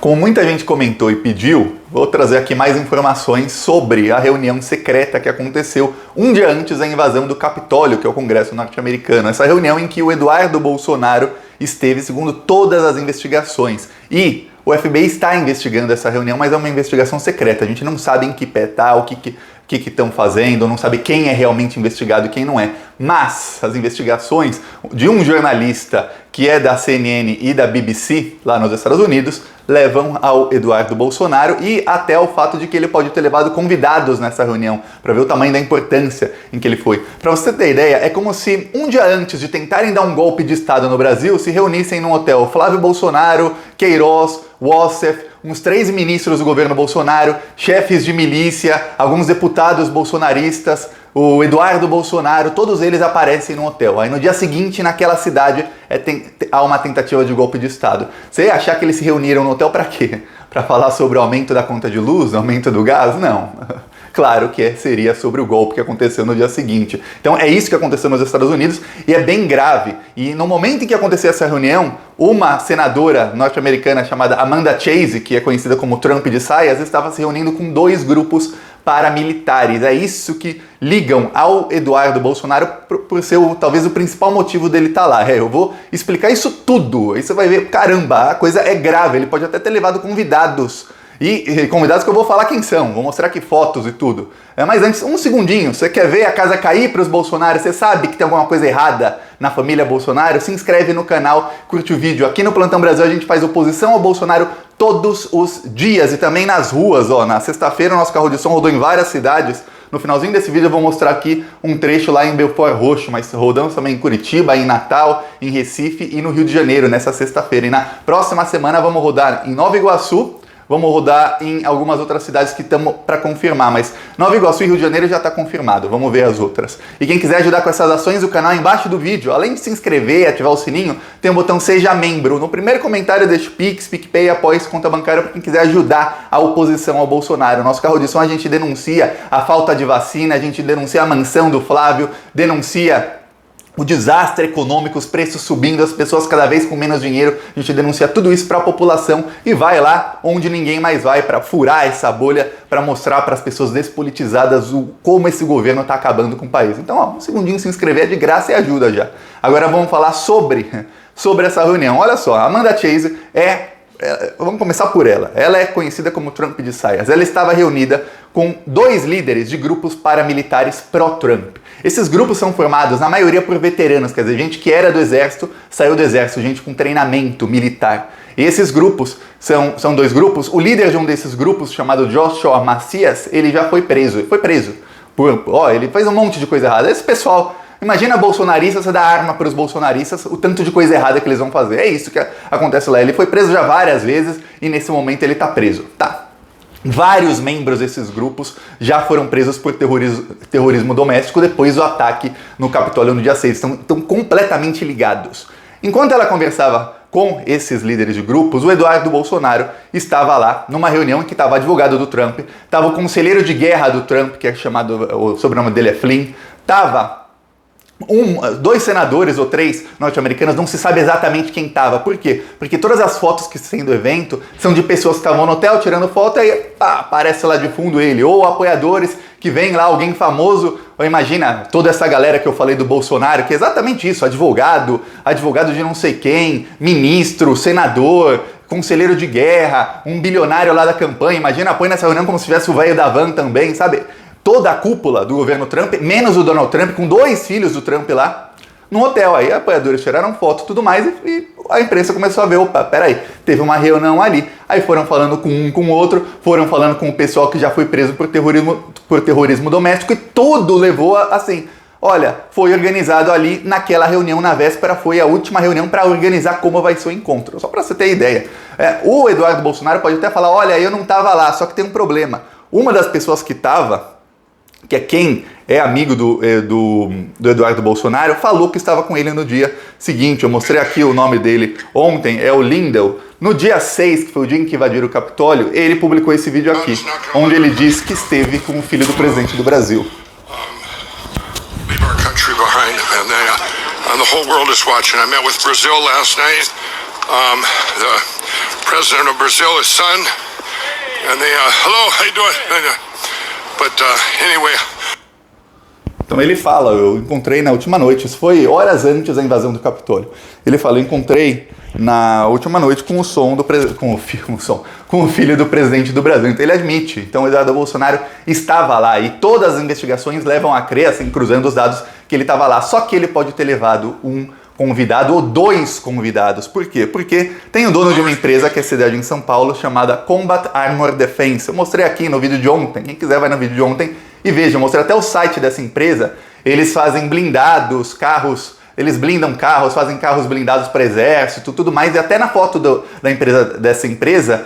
Como muita gente comentou e pediu, vou trazer aqui mais informações sobre a reunião secreta que aconteceu um dia antes da invasão do Capitólio, que é o Congresso norte-americano. Essa reunião em que o Eduardo Bolsonaro esteve, segundo todas as investigações. E o FBI está investigando essa reunião, mas é uma investigação secreta. A gente não sabe em que pé está, o que estão fazendo, não sabe quem é realmente investigado e quem não é. Mas as investigações de um jornalista que é da CNN e da BBC, lá nos Estados Unidos, levam ao Eduardo Bolsonaro e até ao fato de que ele pode ter levado convidados nessa reunião, para ver o tamanho da importância em que ele foi. Para você ter ideia, é como se um dia antes de tentarem dar um golpe de Estado no Brasil, se reunissem num hotel Flávio Bolsonaro, Queiroz, Wassef, uns 3 ministros do governo Bolsonaro, chefes de milícia, alguns deputados bolsonaristas, o Eduardo Bolsonaro, todos eles aparecem no hotel. Aí no dia seguinte, naquela cidade, há uma tentativa de golpe de Estado. Você ia achar que eles se reuniram no hotel para quê? Para falar sobre o aumento da conta de luz, aumento do gás? Não. Claro que seria sobre o golpe que aconteceu no dia seguinte. Então é isso que aconteceu nos Estados Unidos e é bem grave. E no momento em que aconteceu essa reunião, uma senadora norte-americana chamada Amanda Chase, que é conhecida como Trump de saias, estava se reunindo com 2 grupos paramilitares. É isso que ligam ao Eduardo Bolsonaro por ser talvez o principal motivo dele estar lá. Eu vou explicar isso tudo. Aí você vai ver, caramba, a coisa é grave. Ele pode até ter levado convidados. E convidados que eu vou falar quem são, vou mostrar aqui fotos e tudo. Mas antes, um segundinho, você quer ver a casa cair para os Bolsonaro? Você sabe que tem alguma coisa errada na família Bolsonaro? Se inscreve no canal, curte o vídeo. Aqui no Plantão Brasil a gente faz oposição ao Bolsonaro todos os dias e também nas ruas. Ó, na sexta-feira o nosso carro de som rodou em várias cidades. No finalzinho desse vídeo eu vou mostrar aqui um trecho lá em Belfort Roxo, mas rodamos também em Curitiba, em Natal, em Recife e no Rio de Janeiro nessa sexta-feira. E na próxima semana vamos rodar em Nova Iguaçu, vamos rodar em algumas outras cidades que estamos para confirmar, mas Nova Iguaçu e Rio de Janeiro já está confirmado, vamos ver as outras. E quem quiser ajudar com essas ações, o canal embaixo do vídeo, além de se inscrever e ativar o sininho, tem o botão Seja Membro. No primeiro comentário deixa o Pix, PicPay, apoia conta bancária para quem quiser ajudar a oposição ao Bolsonaro. Nosso carro de som a gente denuncia a falta de vacina, a gente denuncia a mansão do Flávio, denuncia o desastre econômico, os preços subindo, as pessoas cada vez com menos dinheiro. A gente denuncia tudo isso para a população e vai lá onde ninguém mais vai para furar essa bolha, para mostrar para as pessoas despolitizadas como esse governo está acabando com o país. Então, ó, um segundinho, se inscrever é de graça e ajuda já. Agora vamos falar sobre essa reunião. Olha só, a Amanda Chase vamos começar por ela. Ela é conhecida como Trump de saias. Ela estava reunida com 2 líderes de grupos paramilitares pró-Trump. Esses grupos são formados, na maioria, por veteranos, quer dizer, gente que era do exército, saiu do exército, gente com treinamento militar. E esses grupos são 2 grupos. O líder de um desses grupos, chamado Joshua Macias, ele já foi preso. Ele fez um monte de coisa errada. Esse pessoal, imagina bolsonaristas, você dá arma para os bolsonaristas, o tanto de coisa errada que eles vão fazer. É isso que acontece lá. Ele foi preso já várias vezes e nesse momento ele está preso. Tá. Vários membros desses grupos já foram presos por terrorismo doméstico depois do ataque no Capitólio no dia 6. Estão completamente ligados. Enquanto ela conversava com esses líderes de grupos, o Eduardo Bolsonaro estava lá numa reunião em que estava o advogado do Trump, estava o conselheiro de guerra do Trump, que é chamado, o sobrenome dele é Flynn, estava 2 senadores ou 3 norte-americanos, não se sabe exatamente quem estava. Por quê? Porque todas as fotos que saem do evento são de pessoas que estavam no hotel tirando foto e aí aparece lá de fundo ele, ou apoiadores que vem lá, alguém famoso, ou imagina toda essa galera que eu falei do Bolsonaro, que é exatamente isso, advogado de não sei quem, ministro, senador, conselheiro de guerra, um bilionário lá da campanha, imagina, põe nessa reunião como se tivesse o velho da van também, sabe? Toda a cúpula do governo Trump, menos o Donald Trump, com 2 filhos do Trump lá, no hotel. Aí apoiadores tiraram foto e tudo mais e a imprensa começou a ver, opa, peraí, teve uma reunião ali. Aí foram falando com um com o outro, foram falando com o pessoal que já foi preso por terrorismo doméstico e tudo levou a, assim, olha, foi organizado ali naquela reunião, na véspera, foi a última reunião para organizar como vai ser o encontro. Só para você ter ideia. O Eduardo Bolsonaro pode até falar, olha, eu não estava lá, só que tem um problema. Uma das pessoas que estava, que é quem é amigo do Eduardo Bolsonaro, falou que estava com ele no dia seguinte. Eu mostrei aqui o nome dele ontem, é o Lindell. No dia 6, que foi o dia em que invadiram o Capitólio, ele publicou esse vídeo aqui, onde ele diz que esteve com o filho do presidente do Brasil. And the whole world is watching. I met with Brazil last night. president of Brazil, his son, and they, hello, how you doing? But anyway. Então ele fala, eu encontrei na última noite, isso foi horas antes da invasão do Capitólio. Ele fala, eu encontrei na última noite com o filho do presidente do Brasil. Então ele admite, então o Eduardo Bolsonaro estava lá e todas as investigações levam a crer, assim, cruzando os dados, que ele estava lá. Só que ele pode ter levado um convidado ou dois convidados. Por quê? Porque tem o dono de uma empresa que é sediada em São Paulo, chamada Combat Armor Defense. Eu mostrei aqui no vídeo de ontem, quem quiser vai no vídeo de ontem e veja, eu mostrei até o site dessa empresa. Eles fazem blindados, carros, eles blindam carros, fazem carros blindados para exército, tudo mais. E até na foto dessa empresa,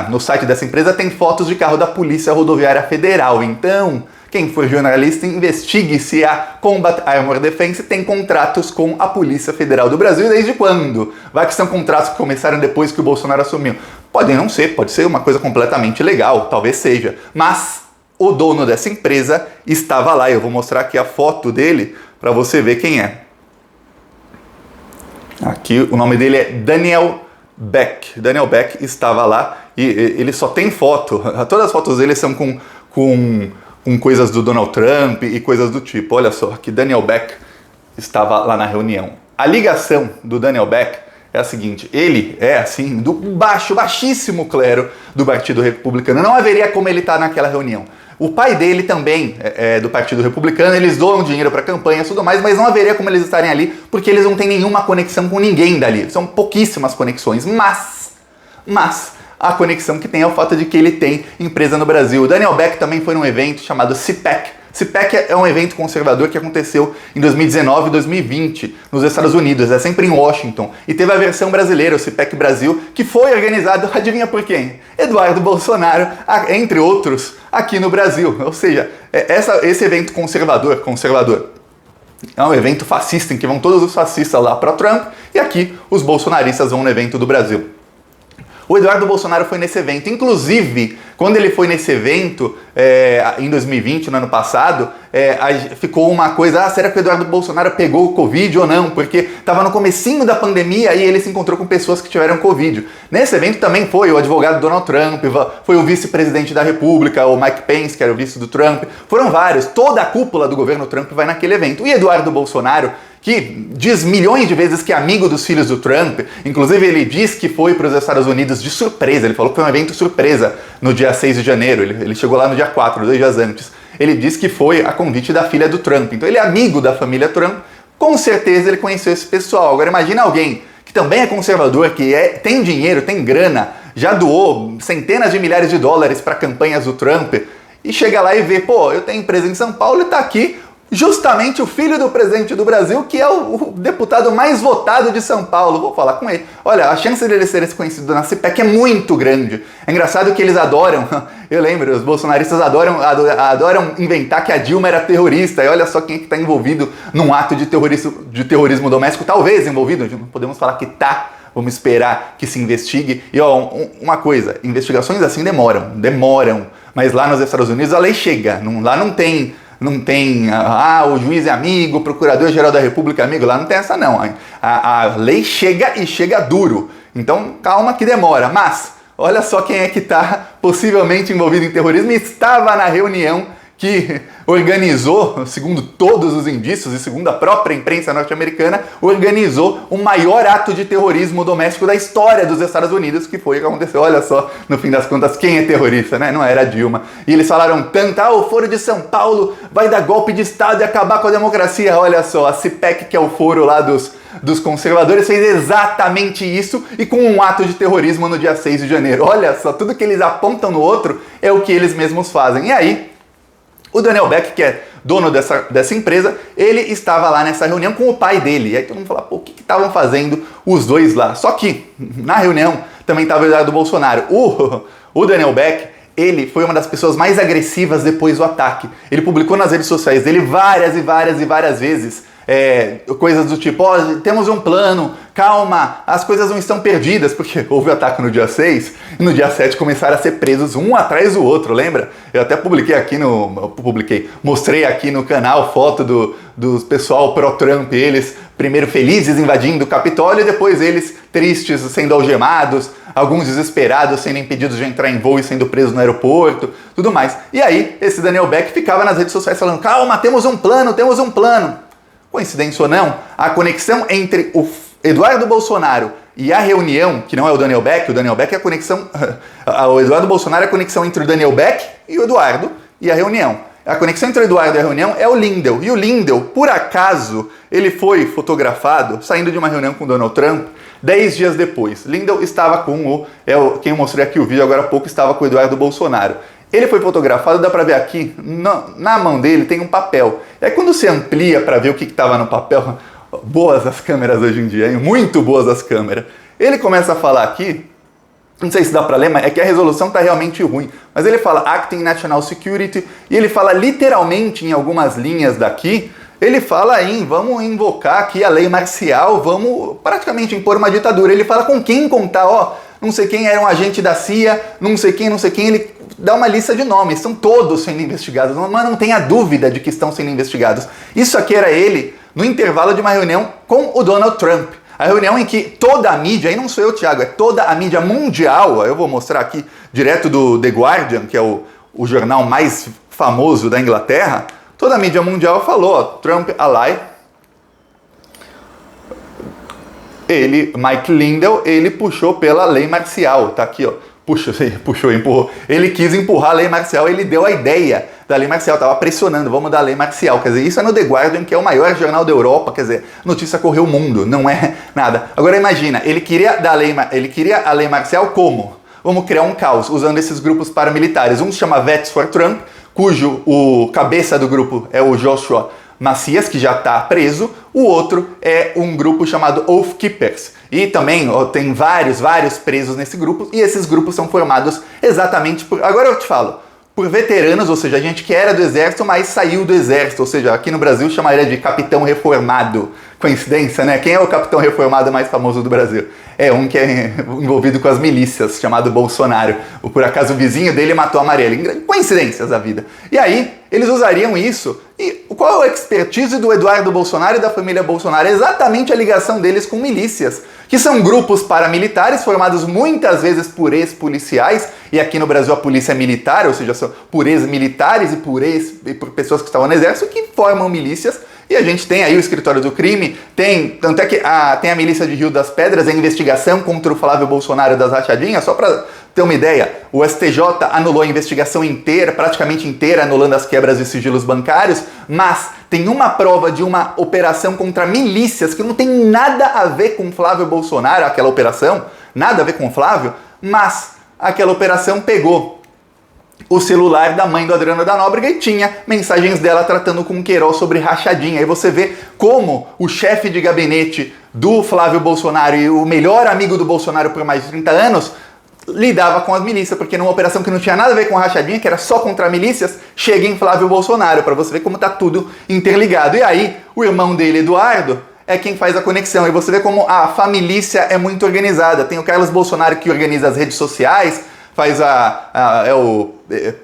no site dessa empresa, tem fotos de carro da Polícia Rodoviária Federal. Então, quem for jornalista, investigue se a Combat Armor Defense tem contratos com a Polícia Federal do Brasil e desde quando. Vai que são contratos que começaram depois que o Bolsonaro assumiu. Podem não ser, pode ser uma coisa completamente legal, talvez seja. Mas o dono dessa empresa estava lá. Eu vou mostrar aqui a foto dele para você ver quem é. Aqui o nome dele é Daniel Beck. Daniel Beck estava lá e ele só tem foto. Todas as fotos dele são com coisas do Donald Trump e coisas do tipo. Olha só, aqui Daniel Beck estava lá na reunião. A ligação do Daniel Beck é a seguinte, ele é assim, do baixíssimo clero do Partido Republicano. Não haveria como ele estar naquela reunião. O pai dele também é do Partido Republicano, eles doam dinheiro para campanha e tudo mais, mas não haveria como eles estarem ali, porque eles não têm nenhuma conexão com ninguém dali. São pouquíssimas conexões, mas a conexão que tem é o fato de que ele tem empresa no Brasil. O Daniel Beck também foi num evento chamado CPAC. CPAC é um evento conservador que aconteceu em 2019 e 2020 nos Estados Unidos, é sempre em Washington. E teve a versão brasileira, o CPAC Brasil, que foi organizado, adivinha por quem? Eduardo Bolsonaro, entre outros, aqui no Brasil. Ou seja, esse evento conservador, é um evento fascista em que vão todos os fascistas lá para Trump e aqui os bolsonaristas vão no evento do Brasil. O Eduardo Bolsonaro foi nesse evento, inclusive, quando ele foi nesse evento, em 2020, no ano passado, ficou uma coisa, será que o Eduardo Bolsonaro pegou o Covid ou não? Porque estava no comecinho da pandemia e ele se encontrou com pessoas que tiveram Covid. Nesse evento também foi o advogado Donald Trump, foi o vice-presidente da República, o Mike Pence, que era o vice do Trump, foram vários, toda a cúpula do governo Trump vai naquele evento. E Eduardo Bolsonaro, que diz milhões de vezes que é amigo dos filhos do Trump, inclusive ele diz que foi para os Estados Unidos de surpresa, ele falou que foi um evento surpresa no dia 6 de janeiro, ele chegou lá no dia 4, 2 dias antes. Ele disse que foi a convite da filha do Trump, então ele é amigo da família Trump, com certeza ele conheceu esse pessoal. Agora imagina alguém que também é conservador, que tem dinheiro, tem grana, já doou centenas de milhares de dólares para campanhas do Trump, e chega lá e vê, pô, eu tenho empresa em São Paulo e tá aqui justamente o filho do presidente do Brasil, que é o deputado mais votado de São Paulo. Vou falar com ele. Olha, a chance dele ser reconhecido na CPAC é muito grande. É engraçado que eles adoram, eu lembro, os bolsonaristas adoram inventar que a Dilma era terrorista, e olha só quem é que está envolvido num ato de terrorismo doméstico, talvez envolvido, não podemos falar que tá, vamos esperar que se investigue. E ó, uma coisa, investigações assim demoram, mas lá nos Estados Unidos a lei chega, lá não tem, o juiz é amigo, o procurador-geral da República é amigo, lá não tem essa não. A lei chega e chega duro. Então, calma que demora. Mas, olha só quem é que está possivelmente envolvido em terrorismo e estava na reunião que organizou, segundo todos os indícios e segundo a própria imprensa norte-americana, organizou o maior ato de terrorismo doméstico da história dos Estados Unidos, que foi o que aconteceu. Olha só, no fim das contas, quem é terrorista, né? Não era a Dilma. E eles falaram tanto, o Foro de São Paulo vai dar golpe de Estado e acabar com a democracia. Olha só, a CPAC, que é o foro lá dos conservadores, fez exatamente isso e com um ato de terrorismo no dia 6 de janeiro. Olha só, tudo que eles apontam no outro é o que eles mesmos fazem. E aí, o Daniel Beck, que é dono dessa empresa, ele estava lá nessa reunião com o pai dele. E aí todo mundo fala, pô, o que estavam fazendo os dois lá? Só que na reunião também estava o Eduardo Bolsonaro. O Daniel Beck, ele foi uma das pessoas mais agressivas depois do ataque. Ele publicou nas redes sociais dele várias vezes coisas do tipo, temos um plano, calma, as coisas não estão perdidas, porque houve o ataque no dia 6 e no dia 7 começaram a ser presos um atrás do outro, lembra? Eu até mostrei aqui no canal foto do pessoal pró-Trump, eles primeiro felizes invadindo o Capitólio, e depois eles tristes sendo algemados, alguns desesperados sendo impedidos de entrar em voo e sendo presos no aeroporto, tudo mais. E aí, esse Daniel Beck ficava nas redes sociais falando, calma, temos um plano, temos um plano. Coincidência ou não, a conexão entre o Eduardo Bolsonaro e a reunião, que não é o Daniel Beck é a conexão, o Eduardo Bolsonaro é a conexão entre o Daniel Beck e o Eduardo e a reunião. A conexão entre o Eduardo e a reunião é o Lindell. E o Lindell, por acaso, ele foi fotografado saindo de uma reunião com o Donald Trump 10 dias depois. Lindell estava com quem eu mostrei aqui o vídeo agora há pouco, estava com o Eduardo Bolsonaro. Ele foi fotografado, dá pra ver aqui, na mão dele tem um papel. E aí quando você amplia pra ver o que estava no papel, boas as câmeras hoje em dia, hein? Muito boas as câmeras. Ele começa a falar aqui, não sei se dá pra ler, mas é que a resolução tá realmente ruim. Mas ele fala Acting National Security, e ele fala literalmente em algumas linhas daqui, ele fala vamos invocar aqui a lei marcial, vamos praticamente impor uma ditadura. Ele fala com quem contar, não sei quem era um agente da CIA, não sei quem, ele dá uma lista de nomes, estão todos sendo investigados, mas não tenha dúvida de que estão sendo investigados. Isso aqui era ele no intervalo de uma reunião com o Donald Trump. A reunião em que toda a mídia, aí não sou eu, Thiago, é toda a mídia mundial, eu vou mostrar aqui direto do The Guardian, que é o jornal mais famoso da Inglaterra, toda a mídia mundial falou, Trump ally. Mike Lindell, ele puxou pela lei marcial, tá aqui, puxou, empurrou. Ele quis empurrar a lei marcial, ele deu a ideia da lei marcial, tava pressionando, vamos dar a lei marcial. Quer dizer, isso é no The Guardian, que é o maior jornal da Europa, quer dizer, notícia correu o mundo, não é nada. Agora imagina, ele queria a lei marcial como? Vamos criar um caos, usando esses grupos paramilitares. Um se chama Vets for Trump, cujo o cabeça do grupo é o Joshua Macias, que já está preso. O outro é um grupo chamado Oath Keepers. E também tem vários presos nesse grupo, e esses grupos são formados exatamente por... Agora eu te falo, por veteranos, ou seja, gente que era do exército, mas saiu do exército, ou seja, aqui no Brasil chamaria de capitão reformado. Coincidência, né? Quem é o capitão reformado mais famoso do Brasil? É um que é envolvido com as milícias, chamado Bolsonaro. Ou por acaso o vizinho dele matou a Marielle. Coincidências da vida. E aí, eles usariam isso. E qual é a expertise do Eduardo Bolsonaro e da família Bolsonaro? É exatamente a ligação deles com milícias, que são grupos paramilitares formados muitas vezes por ex-policiais, e aqui no Brasil a polícia é militar, ou seja, são por ex-militares e por pessoas que estavam no exército que formam milícias. E a gente tem aí o escritório do crime, tanto é que tem a milícia de Rio das Pedras, a investigação contra o Flávio Bolsonaro das rachadinhas, só para ter uma ideia, o STJ anulou a investigação inteira, praticamente inteira, anulando as quebras de sigilos bancários, mas tem uma prova de uma operação contra milícias que não tem nada a ver com Flávio Bolsonaro, aquela operação, nada a ver com o Flávio, mas aquela operação pegou o celular da mãe do Adriano da Nóbrega e tinha mensagens dela tratando com o Queiroz sobre rachadinha. Aí você vê como o chefe de gabinete do Flávio Bolsonaro e o melhor amigo do Bolsonaro por mais de 30 anos lidava com as milícias, porque numa operação que não tinha nada a ver com rachadinha, que era só contra milícias, chega em Flávio Bolsonaro, para você ver como tá tudo interligado. E aí, o irmão dele, Eduardo, é quem faz a conexão. E você vê como a família é muito organizada. Tem o Carlos Bolsonaro que organiza as redes sociais, faz o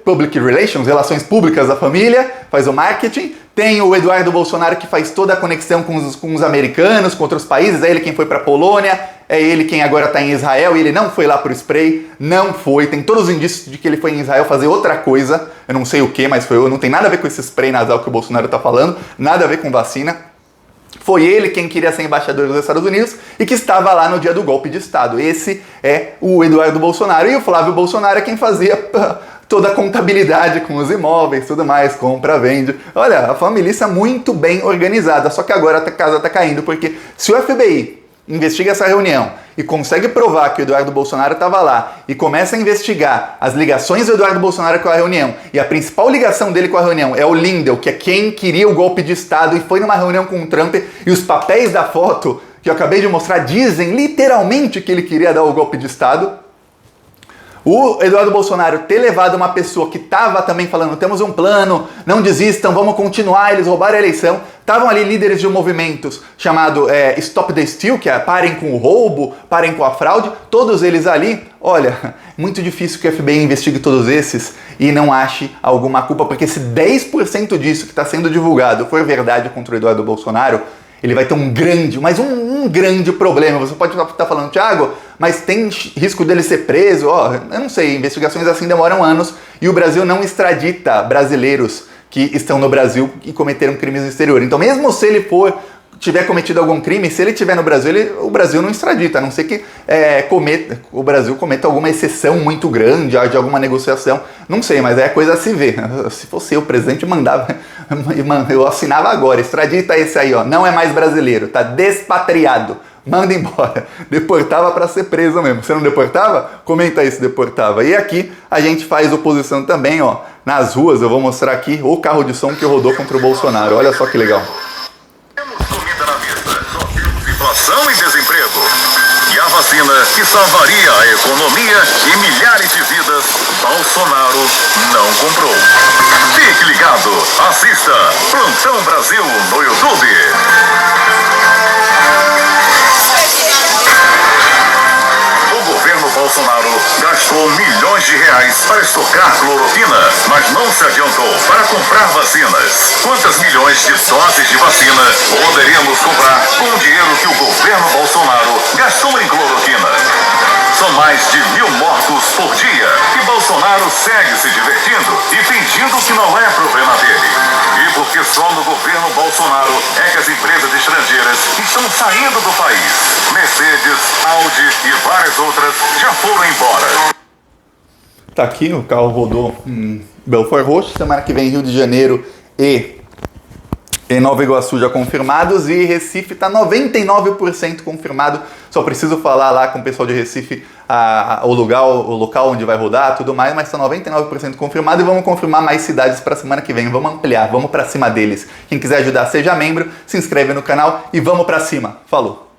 Public Relations, relações públicas da família, faz o marketing. Tem o Eduardo Bolsonaro que faz toda a conexão com os americanos, com outros países, é ele quem foi para a Polônia, é ele quem agora está em Israel, e ele não foi lá pro spray, não foi, tem todos os indícios de que ele foi em Israel fazer outra coisa, eu não sei o que, mas não tem nada a ver com esse spray nasal que o Bolsonaro está falando, nada a ver com vacina. Foi ele quem queria ser embaixador dos Estados Unidos e que estava lá no dia do golpe de Estado. Esse é o Eduardo Bolsonaro. E o Flávio Bolsonaro é quem fazia toda a contabilidade com os imóveis, tudo mais, compra, vende. Olha, a família é muito bem organizada, só que agora a casa está caindo, porque se o FBI investiga essa reunião e consegue provar que o Eduardo Bolsonaro estava lá e começa a investigar as ligações do Eduardo Bolsonaro com a reunião, e a principal ligação dele com a reunião é o Lindell, que é quem queria o golpe de Estado e foi numa reunião com o Trump, e os papéis da foto que eu acabei de mostrar dizem literalmente que ele queria dar o golpe de Estado. O Eduardo Bolsonaro ter levado uma pessoa que estava também falando, temos um plano, não desistam, vamos continuar, eles roubaram a eleição. Estavam ali líderes de movimentos chamado Stop the Steal, que é parem com o roubo, parem com a fraude, todos eles ali. Olha, muito difícil que o FBI investigue todos esses e não ache alguma culpa, porque se 10% disso que está sendo divulgado for verdade contra o Eduardo Bolsonaro, ele vai ter um grande, mas um grande problema. Você pode estar falando, Thiago, mas tem risco dele ser preso? Ó, eu não sei, investigações assim demoram anos e o Brasil não extradita brasileiros que estão no Brasil e cometeram crimes no exterior. Então, mesmo se ele tiver cometido algum crime, se ele estiver no Brasil, o Brasil não extradita, a não ser que o Brasil cometa alguma exceção muito grande de alguma negociação. Não sei, mas é coisa a se ver. Se fosse eu, o presidente mandava, eu assinava agora, extradita esse aí, ó, não é mais brasileiro, tá despatriado. Manda embora. Deportava para ser preso mesmo. Você não deportava? Comenta aí se deportava. E aqui a gente faz oposição também, ó, nas ruas. Eu vou mostrar aqui o carro de som que rodou contra o Bolsonaro. Olha só que legal. Temos comida na mesa, só temos inflação e desemprego. E a vacina que salvaria a economia e milhares de vidas, Bolsonaro não comprou. Fique ligado, assista Plantão Brasil no YouTube. Bolsonaro gastou milhões de reais para estocar cloroquina, mas não se adiantou para comprar vacinas. Quantas milhões de doses de vacina poderíamos comprar com o dinheiro que o governo Bolsonaro gastou em cloroquina? São mais de 1.000 mortos por dia e Bolsonaro segue se divertindo e fingindo que não é problema dele. E porque só no governo Bolsonaro é que as empresas estrangeiras estão saindo do país. Mercedes, Audi e várias outras já foram embora. Tá aqui, o carro rodou em Belfort Roxo, semana que vem Rio de Janeiro e em Nova Iguaçu já confirmados, e Recife está 99% confirmado. Só preciso falar lá com o pessoal de Recife o local onde vai rodar, tudo mais, mas está 99% confirmado e vamos confirmar mais cidades para a semana que vem. Vamos ampliar, vamos para cima deles. Quem quiser ajudar, seja membro, se inscreve no canal e vamos para cima. Falou!